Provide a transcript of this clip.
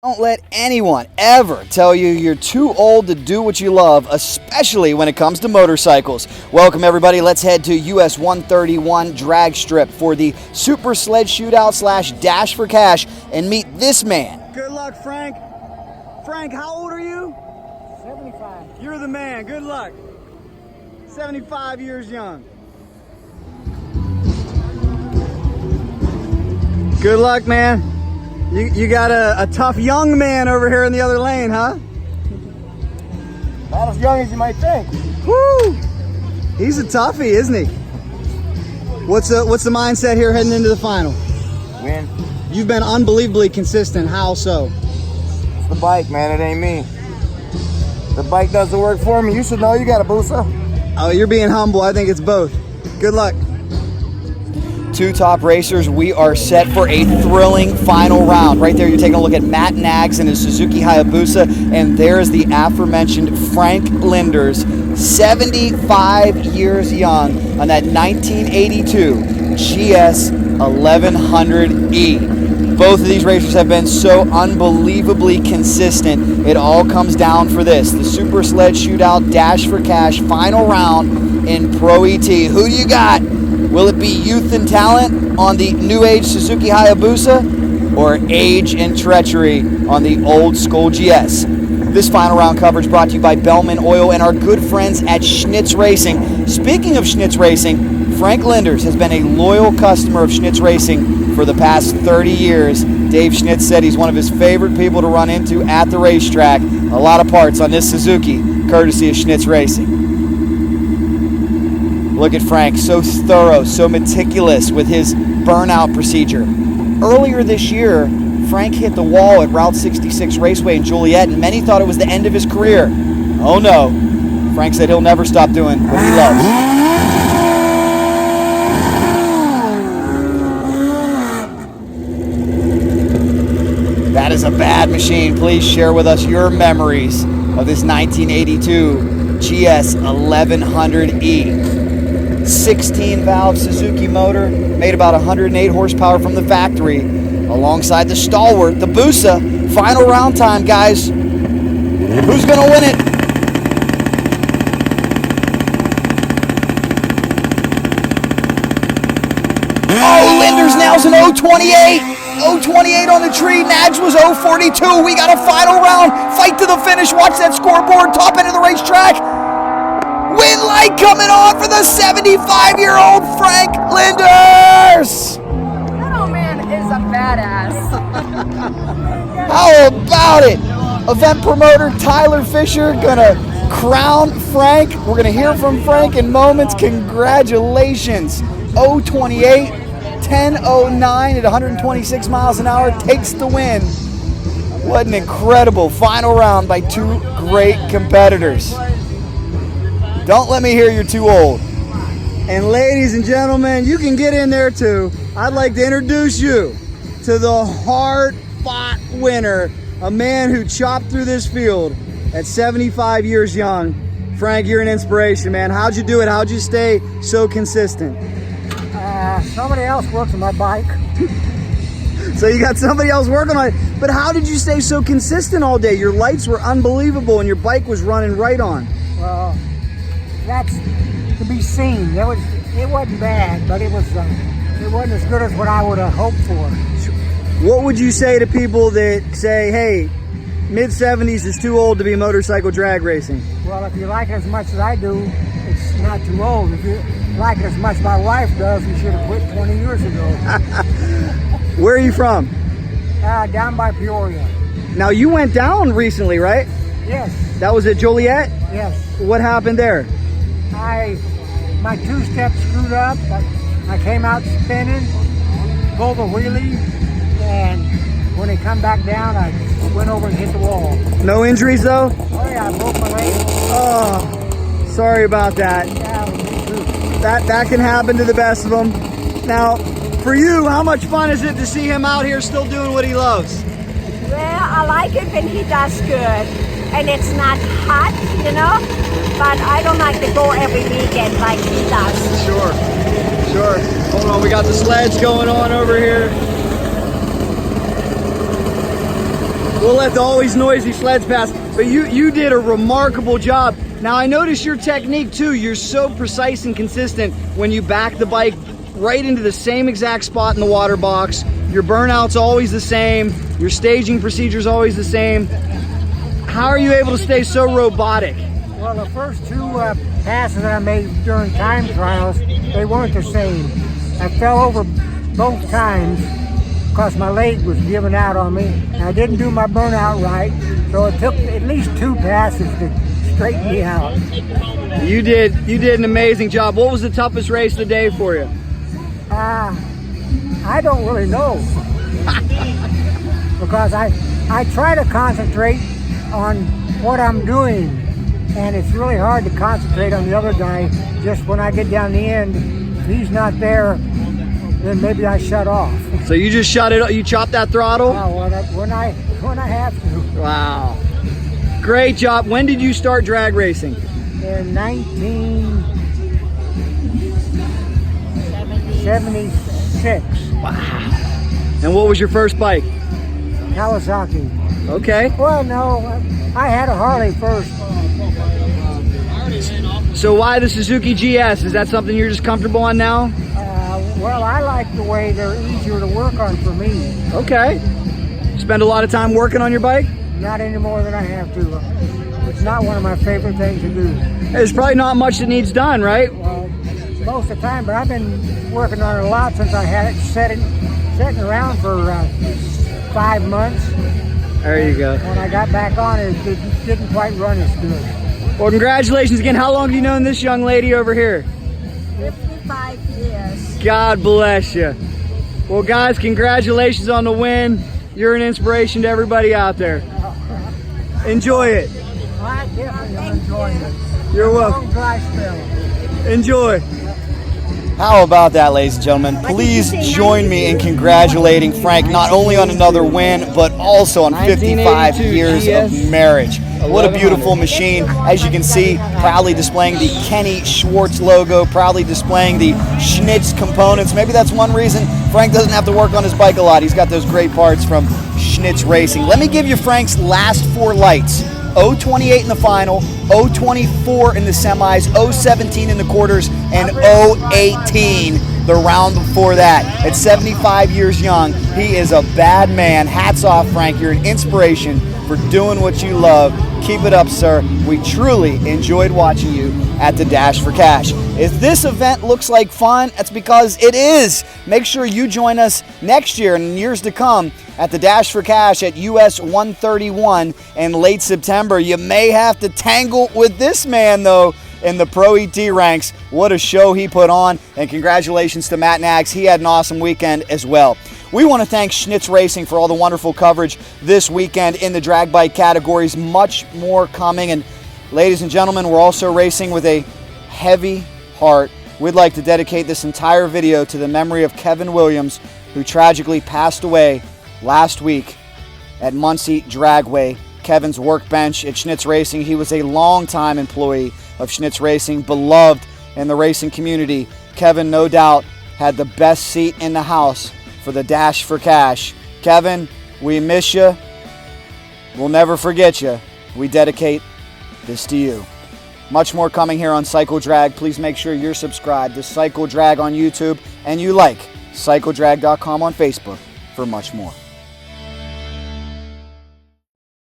Don't let anyone ever tell you you're too old to do what you love, especially when it comes to motorcycles. Welcome everybody, let's head to US 131 drag strip for the Super Sled Shootout / Dash for Cash and meet this man. Good luck, Frank. Frank, how old are you? 75. You're the man, good luck. 75 years young. Good luck, man. You got a tough young man over here in the other lane, huh? Not as young as you might think. Woo! He's a toughie, isn't he? What's the mindset here heading into the final? Win. You've been unbelievably consistent. How so? It's the bike, man. It ain't me. The bike does the work for me. You should know. You got a Hayabusa. Oh, you're being humble. I think it's both. Good luck. Two top racers, we are set for a thrilling final round. Right there, you're taking a look at Matt Knaggs and his Suzuki HAYABUSA, and there's the aforementioned Frank Linders, 75 years young on that 1982 GS1100e. Both of these racers have been so unbelievably consistent. It all comes down for this, the Super Sled Shootout Dash for Cash final round in Pro ET. Who do you got? Will it be youth and talent on the new age Suzuki HAYABUSA or age and treachery on the old school GS? This final round coverage brought to you by Bellman Oil and our good friends at Schnitz Racing. Speaking of Schnitz Racing, Frank Linders has been a loyal customer of Schnitz Racing for the past 30 years. Dave Schnitz said he's one of his favorite people to run into at the racetrack. A lot of parts on this Suzuki, courtesy of Schnitz Racing. Look at Frank, so thorough, so meticulous with his burnout procedure. Earlier this year, Frank hit the wall at Route 66 Raceway in Joliet, and many thought it was the end of his career. Oh no, Frank said he'll never stop doing what he loves. That is a bad machine. Please share with us your memories of this 1982 GS1100e. 16-valve Suzuki motor, made about 108 horsepower from the factory, alongside the stalwart, the Busa. Final round time, guys. Who's going to win it? Oh, Linders nails an 028. 028 on the tree. Knaggs was 042. We got a final round. Fight to the finish. Watch that scoreboard. Top end of the racetrack. Win light coming on for the 75-year-old Frank Linders. That old man is a badass. How about it? Event promoter Tyler Fisher gonna crown Frank. We're gonna hear from Frank in moments. Congratulations. 028, 10:09 at 126 miles an hour takes the win. What an incredible final round by two great competitors. Don't let me hear you're too old. And ladies and gentlemen, you can get in there too. I'd like to introduce you to the hard-fought winner, a man who chopped through this field at 75 years young. Frank, you're an inspiration, man. How'd you do it? How'd you stay so consistent? Somebody else works on my bike. So you got somebody else working on it. But how did you stay so consistent all day? Your lights were unbelievable and your bike was running right on. Well, that's to be seen. It wasn't bad, but it wasn't as good as what I would have hoped for. What would you say to people that say, hey, mid-70s is too old to be motorcycle drag racing? Well, if you like it as much as I do, it's not too old. If you like it as much as my wife does, you should have quit 20 years ago. Where are you from? Down by Peoria. Now, you went down recently, right? Yes. That was at Joliet? Yes. What happened there? My two-step screwed up. I came out spinning, pulled a wheelie, and when it come back down, I went over and hit the wall. No injuries though? Oh yeah, I broke my leg. Oh, sorry about that. Yeah, me too. That can happen to the best of them. Now, for you, how much fun is it to see him out here still doing what he loves? Well, I like it when he does good. And it's not hot, you know, but I don't like to go every weekend like he does. Sure. Hold on, we got the sleds going on over here. We'll let the always noisy sleds pass. But you did a remarkable job. Now I noticed your technique too. You're so precise and consistent when you back the bike right into the same exact spot in the water box. Your burnout's always the same. Your staging procedure's always the same. How are you able to stay so robotic? Well, the first two passes I made during time trials, they weren't the same. I fell over both times because my leg was giving out on me. And I didn't do my burnout right, so it took at least 2 passes to straighten me out. You did an amazing job. What was the toughest race of the day for you? I don't really know. Because I try to concentrate on what I'm doing, and it's really hard to concentrate on the other guy. Just when I get down the end, if he's not there, then maybe I shut off. So you just shut it, you chopped that throttle? When I have to. Wow. Great job. When did you start drag racing? In 1976. Wow. And what was your first bike? Kawasaki. Okay. Well, no, I had a Harley first. So why the Suzuki GS? Is that something you're just comfortable on now? Well, I like the way they're easier to work on for me. Okay. Spend a lot of time working on your bike? Not any more than I have to. It's not one of my favorite things to do. There's probably not much that needs done, right? Well, most of the time, but I've been working on it a lot since I had it sitting around for 5 months. There you go. When I got back on it, it didn't quite run as good. Well, congratulations again. How long have you known this young lady over here? 55 years. God bless you. Well, guys, congratulations on the win. You're an inspiration to everybody out there. Enjoy it. I definitely am enjoying it. You're welcome. Long dry spell. Enjoy. How about that, ladies and gentlemen? Please join me in congratulating Frank not only on another win, but also on 55 years of marriage. What a beautiful machine. As you can see, proudly displaying the Kenny Schwartz logo, proudly displaying the Schnitz components. Maybe that's one reason Frank doesn't have to work on his bike a lot. He's got those great parts from Schnitz Racing. Let me give you Frank's last 4 lights. 028 in the final, 024 in the semis, 017 in the quarters, and 018 the round before that. At 75 years young, he is a bad man. Hats off, Frank. You're an inspiration for doing what you love. Keep it up, sir. We truly enjoyed watching you at the Dash for Cash. If this event looks like fun, that's because it is. Make sure you join us next year and in years to come at the Dash for Cash at US 131 in late September. You may have to tangle with this man, though, in the Pro ET ranks. What a show he put on, and congratulations to Matt Knaggs. He had an awesome weekend as well. We want to thank Schnitz Racing for all the wonderful coverage this weekend in the drag bike categories. Much more coming, and ladies and gentlemen, we're also racing with a heavy heart. We'd like to dedicate this entire video to the memory of Kevin Williams, who tragically passed away last week at Muncie Dragway. Kevin's workbench at Schnitz Racing. He was a longtime employee of Schnitz Racing, beloved in the racing community. Kevin, no doubt, had the best seat in the house for the Dash for Cash. Kevin, we miss you. We'll never forget you. We dedicate this to you. Much more coming here on Cycle Drag. Please make sure you're subscribed to Cycle Drag on YouTube and you like CycleDrag.com on Facebook for much more.